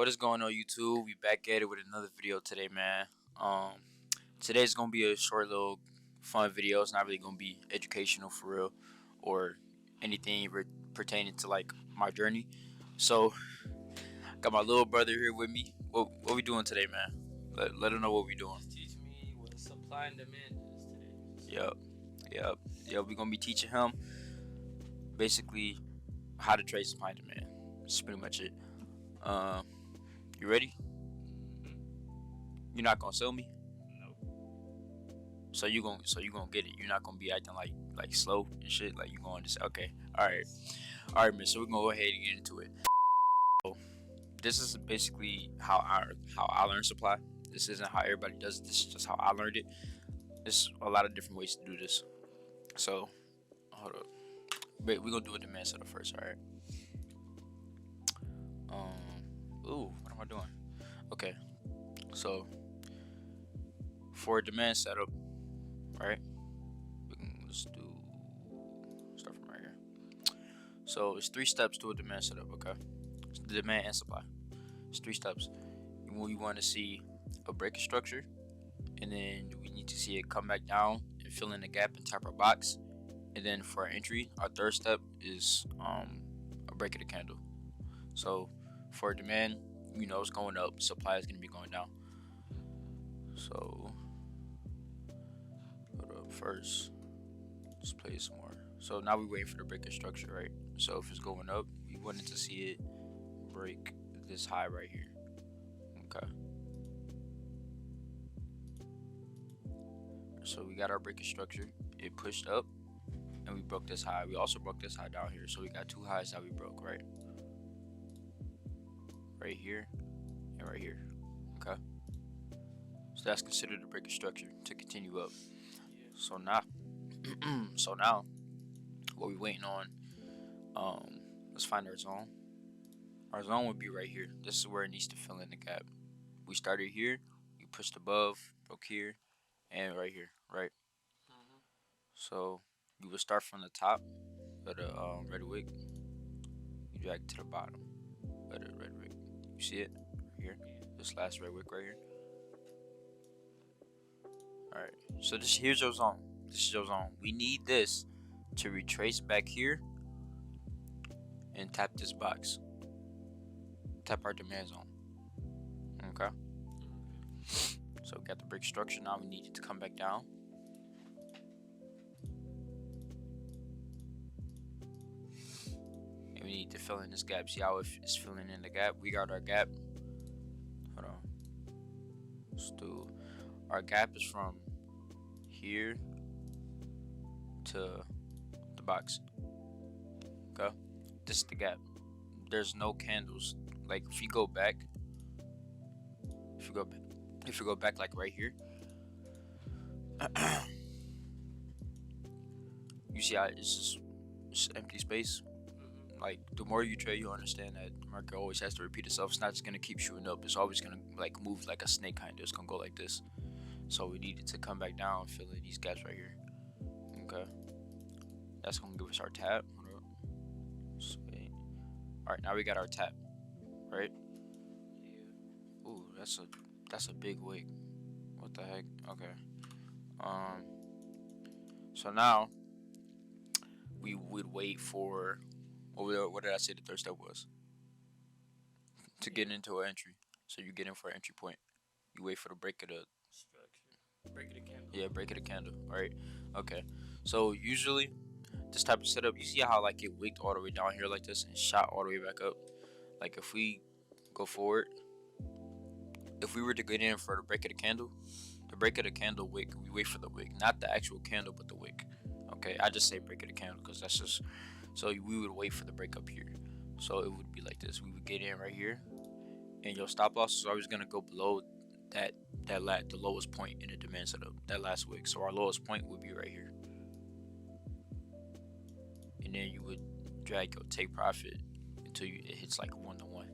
What is going on, YouTube? We back at it with another video today, man. Today's gonna be a short little fun video. It's not really gonna be educational for real or anything pertaining to like my journey. So got my little brother here with me. What we doing today, man? Let him know what we doing. Teach me what supply and demand is today. Yep. We gonna be teaching him basically how to trade supply and demand. That's pretty much it. You ready? You're not gonna sell me? Nope. So you gonna get it. You're not gonna be acting like slow and shit. Like you going to say, okay, all right, man. So we're gonna go ahead and get into it. So this is basically how I learn supply. This isn't how everybody does it. This is just how I learned it. There's a lot of different ways to do this. So hold up. Wait, we're gonna do a demand setup first, all right? Ooh, what am I doing? Okay, so for a demand setup, right? We can let's start from right here. So it's 3 steps to a demand setup, okay? It's the demand and supply. It's 3 steps. We want to see a breaking structure, and then we need to see it come back down and fill in the gap and tap our box. And then for our entry, our 3rd step is a break of the candle. So for demand, it's going up. Supply is going to be going down. So hold up first. Let's play some more. So now we're waiting for the breaking structure, right? So if it's going up, we wanted to see it break this high right here. Okay. So we got our breaking structure. It pushed up, and we broke this high. We also broke this high down here. So we got 2 highs that we broke, right? Right here and right here. Okay. So that's considered a breaking structure to continue up. So now what we waiting on, let's find our zone. Our zone would be right here. This is where it needs to fill in the gap. We started here, we pushed above, broke here, and right here, right? So you would start from the top of the red wick, you drag to the bottom of the red wick. You see it right here? This last red wick right here. Alright, so here's your zone. This is your zone. We need this to retrace back here and tap this box. Tap our demand zone. Okay. So we got the break structure. Now we need it to come back down. And we need to fill in this gap. See how it's filling in the gap? We got our gap. Hold on. Let's do. Our gap is from here to the box. Okay. This is the gap. There's no candles. Like if you go back like right here, you see how it's just empty space. Like the more you trade, you understand that the market always has to repeat itself. It's not just gonna keep shooting up. It's always gonna like move like a snake kind of. It's gonna go like this. So we need it to come back down, fill in these gaps right here. Okay. That's gonna give us our tap. Sweet. Alright, now we got our tap. Right? Yeah. Ooh, that's a big wick. What the heck? Okay. So now we would wait for what did I say the 3rd step was? To get into an entry. So you get in for an entry point. You wait for the break of the structure. Break of the candle. Yeah, break of the candle. Right. Okay. So usually this type of setup, you see how like it wicked all the way down here like this and shot all the way back up. Like if we go forward, if we were to get in for the break of the candle wick, we wait for the wick, not the actual candle, but the wick. Okay, I just say break of the candle because that's just so we would wait for the break up here. So it would be like this. We would get in right here, and your stop loss is always gonna go below the lowest point in the demand setup, that last wick. So our lowest point would be right here, and then you would drag your take profit until it hits like 1-to-1.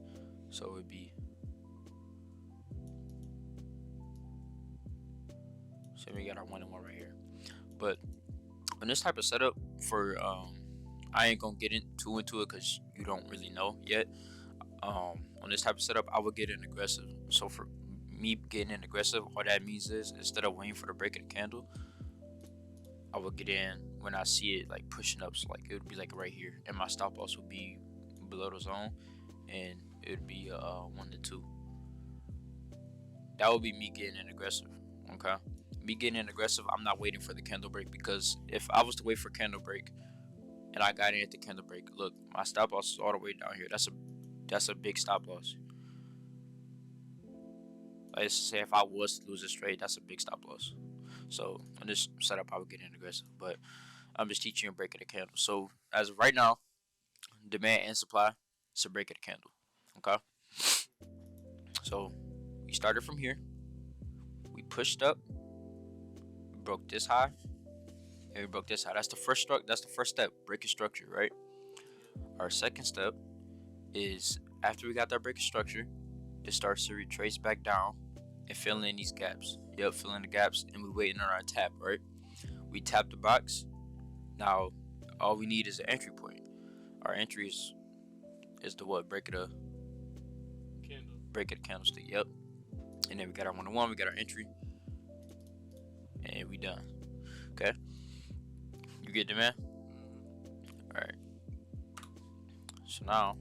So it would be. So we got our 1-to-1 right here. But on this type of setup, for I ain't gonna get into it because you don't really know yet. On this type of setup, I would get in aggressive. So for me getting in aggressive, all that means is instead of waiting for the break of the candle, I would get in when I see it like pushing up. So like it would be like right here, and my stop loss would be below the zone, and it would be 1 to 2. That would be me getting in aggressive. Okay, me getting in aggressive. I'm not waiting for the candle break, because if I was to wait for candle break and I got in at the candle break, look, my stop loss is all the way down here. That's a big stop loss. Let's say if I was to lose a trade, that's a big stop loss. So on this setup, I would get in aggressive, but I'm just teaching you a break of the candle. So as of right now, demand and supply, it's a break of the candle. Okay. So we started from here. We pushed up. We broke this high, and we broke this high. That's the first That's the first step. Breaking structure, right? Our second step is after we got that breaking structure, it starts to retrace back down and fill in these gaps. Yep, fill in the gaps, and we waiting on our tap, right? We tap the box. Now, all we need is an entry point. Our entry is the what? Break of the candlestick. Yep. And then we got our 1-to-1. We got our entry, and we done. Okay. You get the man. All right. So now,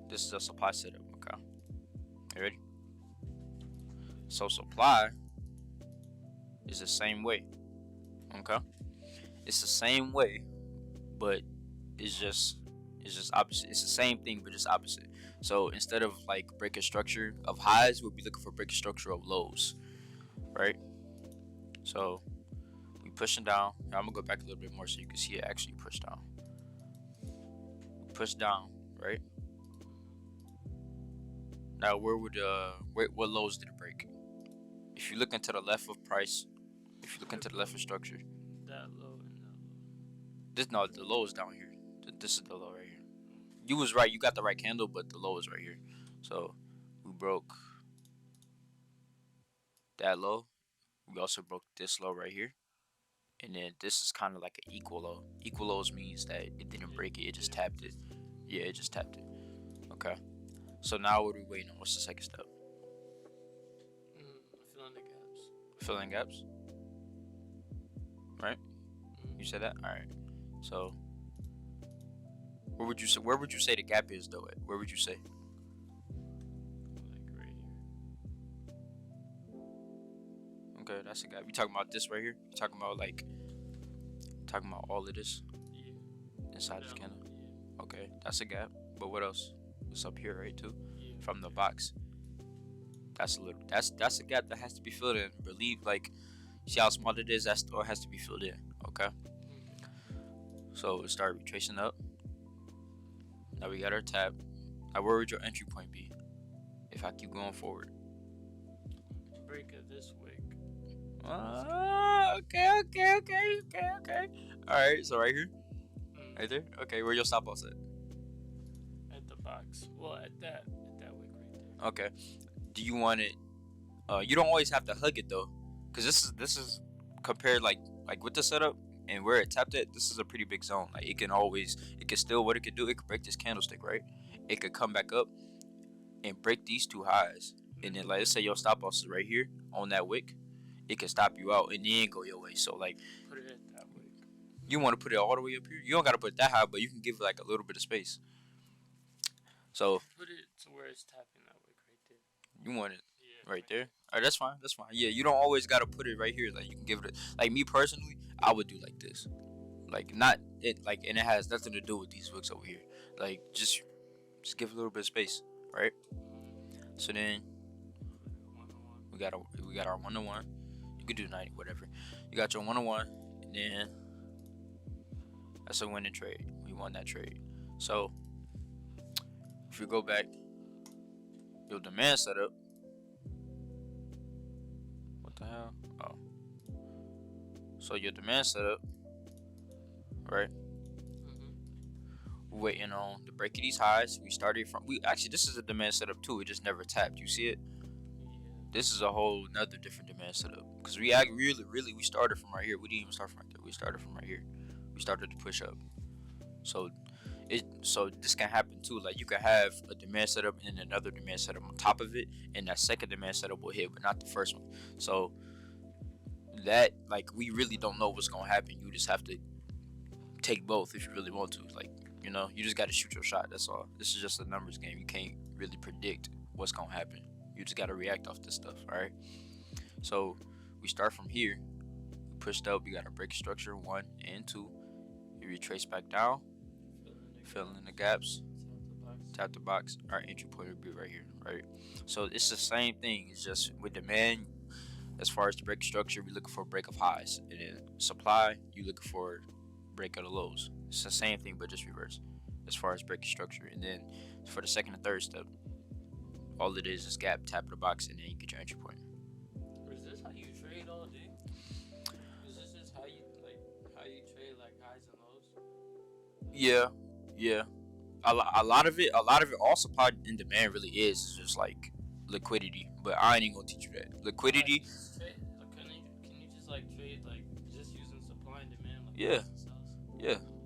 this is a supply setup. Okay. You ready? So supply is the same way. Okay. It's the same way, but it's just opposite. It's the same thing, but just opposite. So instead of like break a structure of highs, we'll be looking for break a structure of lows, right? So we pushing down. Now I'm gonna go back a little bit more so you can see it actually push down. Push down, right? Now what lows did it break? If you look into the left of price, if you look into the left of structure, That low and that the low is down here. This is the low right here. You was right. You got the right candle, but the low is right here. So we broke that low. We also broke this low right here, and then this is kind of like an equal low. Equal lows means that it didn't break it; it just tapped it. Yeah, it just tapped it. Okay. So now what are we waiting on? What's the second step? Fill in the gaps. Filling gaps. Right? You said that. All right. So where would you say? Where would you say the gap is though? Where would you say? Like right here. Okay, that's a gap. You talking about this right here? You talking about all of this Yeah. inside this candle? Yeah. Okay, that's a gap. But what else? It's up here, right? Too Yeah. from the box. That's a little. That's a gap that has to be filled in. Believe like, see how small it is. That store has to be filled in. Okay. So it start retracing up. Now we got our tap. Now where would your entry point be? If I keep going forward. Break of this wick. Okay. All right. So right here, right there. Okay, where your stop loss at? At the box. Well, at that wick right there. Okay. Do you want it? You don't always have to hug it though, because this is compared like with the setup and where it tapped it. This is a pretty big zone. Like it can still what it could do. It could break this candlestick, right? It could come back up and break these two highs, and then like let's say your stop loss is right here on that wick. It can stop you out and then go your way. So like Put it at that wick. you want to put it all the way up here. You don't got to put it that high, but you can give it like a little bit of space. So Put it to where it's tapping that wick right there. you want it Yeah. right there. All right, that's fine. That's fine. Yeah, you don't always gotta put it right here. Like you can give it like me personally, I would do like this. Like not it like, and it has nothing to do with these wicks over here. Like just give a little bit of space, right? So then we got our 1-to-1. You could do 90, whatever. You got your 1-to-1, and then that's a winning trade. We won that trade. So if you go back, your demand setup. What the hell? Oh. So your demand setup, right? We're waiting on the break of these highs. We started from this is a demand setup too. It just never tapped. You see it? This is a whole another different demand setup because we really we started from right here. We didn't even start from right there. We started from right here. We started to push up. So So this can happen too. Like you can have a demand setup and another demand setup on top of it, and that second demand setup will hit, but not the first one. So that like we really don't know what's gonna happen. You just have to take both if you really want to. Like you just got to shoot your shot. That's all. This is just a numbers game. You can't really predict what's gonna happen. You just got to react off this stuff. All right. So we start from here. We pushed up. We got our break structure 1 and 2. You retrace back down, fill in the gaps, tap the box. Our entry point would be right here, right? So it's the same thing. It's just with demand, as far as the break structure, we're looking for a break of highs, and then supply, you looking for break of the lows. It's the same thing, but just reverse, as far as break structure. And then for the second and third step, all it is gap, tap the box, and then you get your entry point. Is this how you trade all day? Is this just how you trade like highs and lows? Yeah. A lot of it, all supply and demand really is just like liquidity. But I ain't even gonna teach you that. Liquidity. Can you just like trade like just using supply and demand? Like Yeah.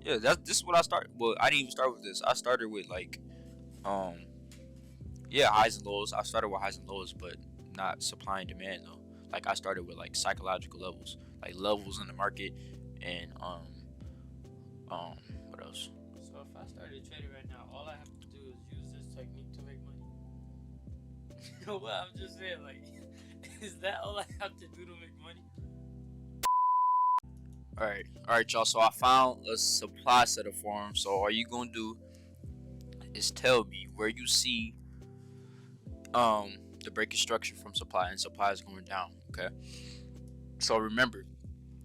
Yeah. This is what I started. Well, I didn't even start with this. I started with like, highs and lows. I started with highs and lows, but not supply and demand though. Like I started with like psychological levels, like levels in the market, and what else? So if I started trading right now, all I have to do is use this technique to make money. Well, I'm just saying, like, is that all I have to do to make money? All right, y'all. So I found a supply setup for him. So all you gonna do is tell me where you see the breaking structure from supply, and supply is going down. Okay. So remember,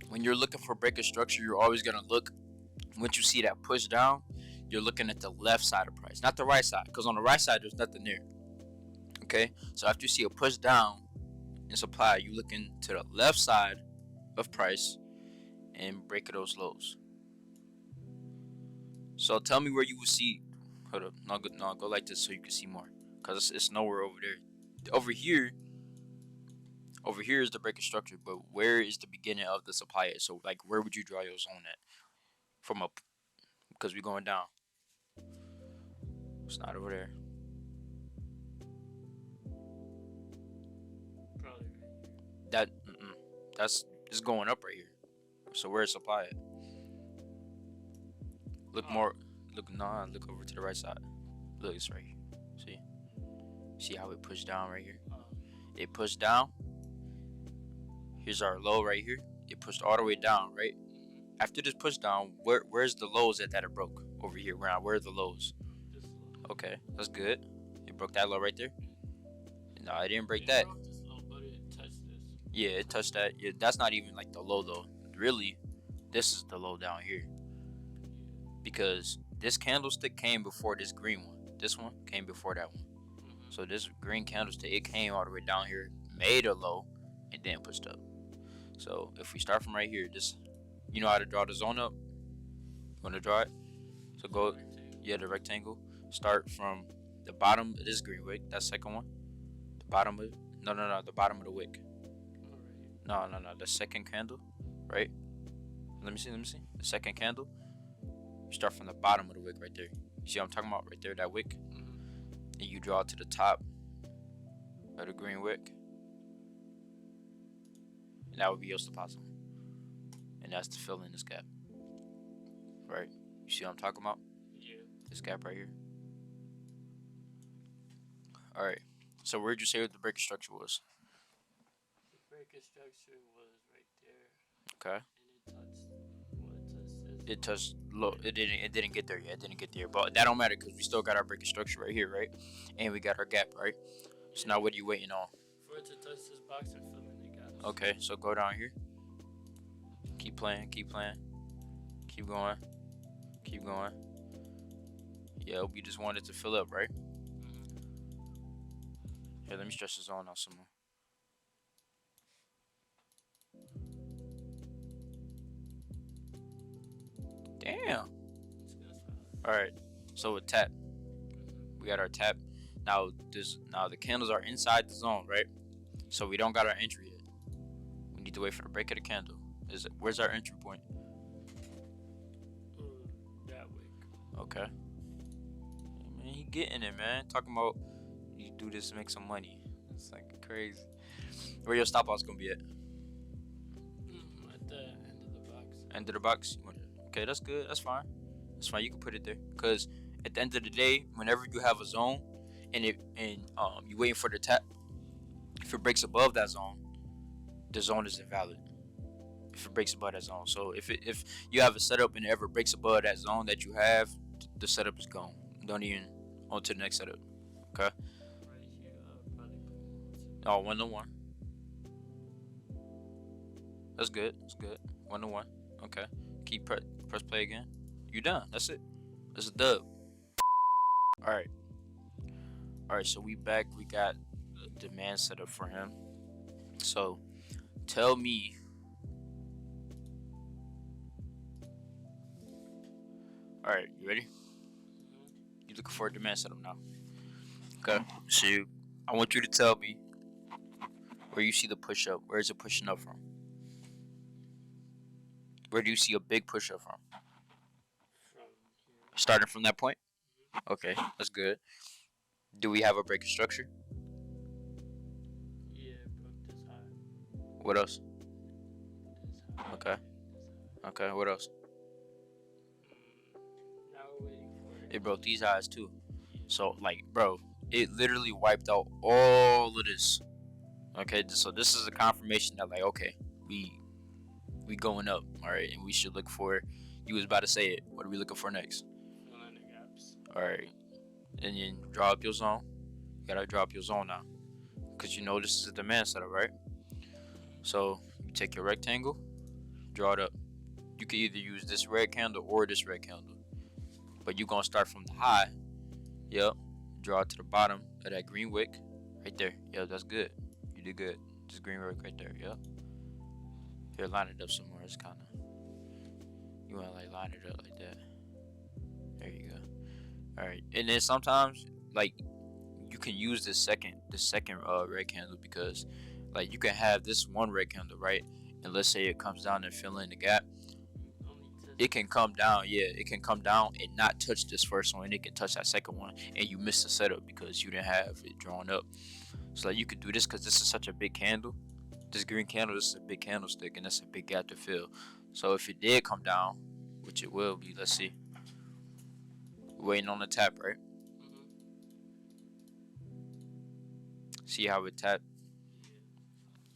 when you're looking for breaking structure, you're always gonna look. Once you see that push down, you're looking at the left side of price, not the right side, because on the right side there's nothing there. Okay. So after you see a push down in supply, you looking to the left side of price and break those lows. So tell me where you will see. Hold up, no, go like this so you can see more, cause it's nowhere over there. Over here is the breaking structure, but where is the beginning of the supply at? So like, where would you draw your zone at? From up, because we're going down. It's not over there. Probably right here. That's it's going up right here. So where's supply at? Look more. Look over to the right side. Look, it's right here. See how it pushed down right here? It pushed down. Here's our low right here. It pushed all the way down, right? After this push down, where's the lows that it broke over here? Where are the lows? This low. Okay, that's good. It broke that low right there. No, it didn't break It that. broke this low, but it touched this. Yeah, it touched that. Yeah, that's not even like the low though. Really, this is the low down here, because this candlestick came before this green one. This one came before that one. So this green candlestick, it came all the way down here, made a low, and then pushed up. So if we start from right here, this, you know how to draw the zone up? You want to draw it? So go, the rectangle. Start from the bottom of this green wick, that second one. The bottom of, no, the bottom of the wick. No, the second candle, right? Let me see. The second candle. You start from the bottom of the wick right there. You see what I'm talking about? Right there, that wick. And you draw to the top of the green wick. And that would be your supply zone. And that's to fill in this gap. Right? You see what I'm talking about? Yeah. This gap right here. Alright. So where'd you say what the breaking structure was? The breaking structure was right there. Okay. And It touched low. It didn't get there yet. It didn't get there. But that don't matter, because we still got our breaking structure right here, right? And we got our gap, right? So now what are you waiting on? For it to touch this box and fill in the gaps. Okay, so go down here. Keep playing. Keep going. Yeah, we just wanted to fill up, right? Here, let me stretch this on out some more. Damn. Alright, so with tap, we got our tap. Now the candles are inside the zone, right? So we don't got our entry yet. We need to wait for the break of the candle. Where's our entry point? That wick. Okay. getting it, man. Talking about you do this to make some money. It's like crazy. Where your stop loss gonna be at? At the end of the box. End of the box. Okay, that's good. That's fine. That's fine. You can put it there. Cause at the end of the day, whenever you have a zone, and you waiting for the tap, if it breaks above that zone, the zone is invalid. If it breaks above that zone, so if you have a setup and it ever breaks above that zone that you have, the setup is gone. Don't even on to the next setup. Okay. Right here, probably put Oh, 1 to 1. That's good. That's good. 1 to 1. Okay. Keep press play again. You done. That's it. That's a dub. All right. All right. So we back. We got a demand set up for him. So tell me. All right. You ready? You looking for a demand setup now? Okay. So I want you to tell me where you see the push up. Where is it pushing up from? Where do you see a big push up from? from here. Starting from that point? Okay, that's good. Do we have a breaker structure? Yeah, broke this high. What else? This high. Okay. This high. Okay, what else? Now we're waiting for it. It broke these highs too. So, like, bro, it literally wiped out all of this. Okay, so this is a confirmation that, like, okay, we going up, all right, and we should look for. You was about to say it. What are we looking for next? Filling the gaps. All right, and then draw up your zone. You gotta drop your zone now, cause you know this is a demand setup, right? So you take your rectangle, draw it up. You can either use this red candle or this red candle, but you gonna start from the high. Yep. Draw it to the bottom of that green wick, right there. Yep, that's good. You did good. Just green wick right there. Yep. Here, line it up somewhere. It's kind of. You wanna like line it up like that. There you go. All right, and then sometimes like you can use the second red candle because like you can have this one red candle, right, and let's say it comes down and fill in the gap. It can come down, yeah, it can come down and not touch this first one, and it can touch that second one, and you miss the setup because you didn't have it drawn up. So like you could do this because this is such a big candle. This green candle, this is a big candlestick, and that's a big gap to fill. So if it did come down, which it will be, let's see. Waiting on the tap, right? See how it tap.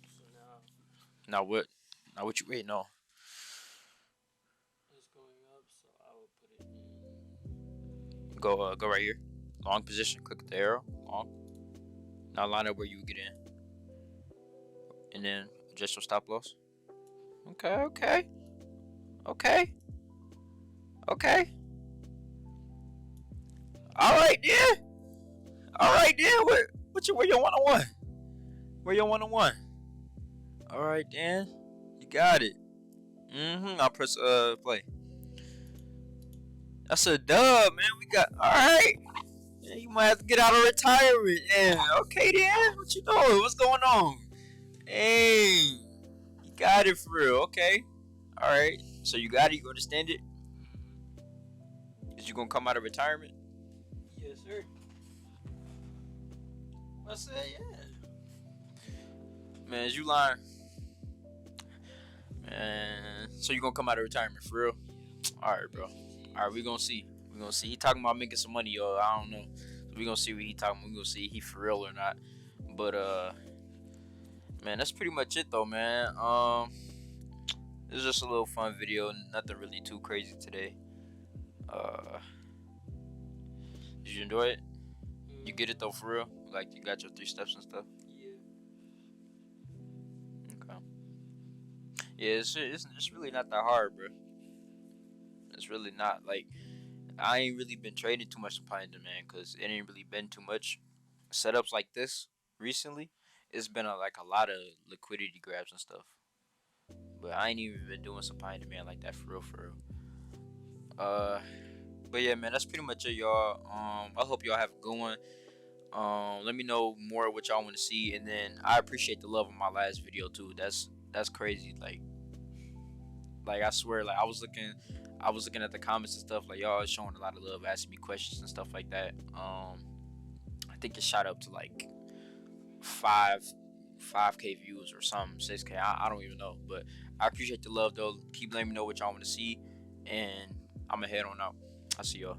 Yeah. So Now what? Now what you waiting on? it's going up, so I will put it in. Go right here. Long position. Click the arrow. Long. Now line up where you get in, and then adjust your stop loss. Okay. All right, then. Where your 1-on-1? Where your 1-on-1? All right, then. You got it. I'll press play. That's a dub, man. We got all right. Yeah, you might have to get out of retirement. Yeah. Okay, then. What you doing? What's going on? Hey, you got it for real. Okay. All right. So you got it. You gonna stand it? Is you gonna come out of retirement? Yes, sir. I said, yeah. Man, is you lying? Man, so you gonna come out of retirement for real? All right, bro. All right, we gonna see. He talking about making some money, yo. I don't know. So we gonna see what he talking about. We gonna see if he for real or not. But man, that's pretty much it though, man. It's just a little fun video. Nothing really too crazy today. Did you enjoy it? You get it though, for real? Like you got your 3 steps and stuff. Yeah. Okay. Yeah, it's really not that hard, bro. It's really not. Like, I ain't really been trading too much supply and demand because it ain't really been too much setups like this recently. It's been like a lot of liquidity grabs and stuff. But I ain't even been doing supply and demand like that for real. But yeah, man, that's pretty much it, y'all. I hope y'all have a good one. Let me know more what y'all want to see, and then I appreciate the love of my last video too. That's crazy. Like I swear, like I was looking, I was looking at the comments and stuff, like y'all showing a lot of love, asking me questions and stuff like that. I think it shot up to like five 5K views or something, 6K. I don't even know, but I appreciate the love though. Keep letting me know what y'all want to see, and I'm gonna head on out. I'll see y'all.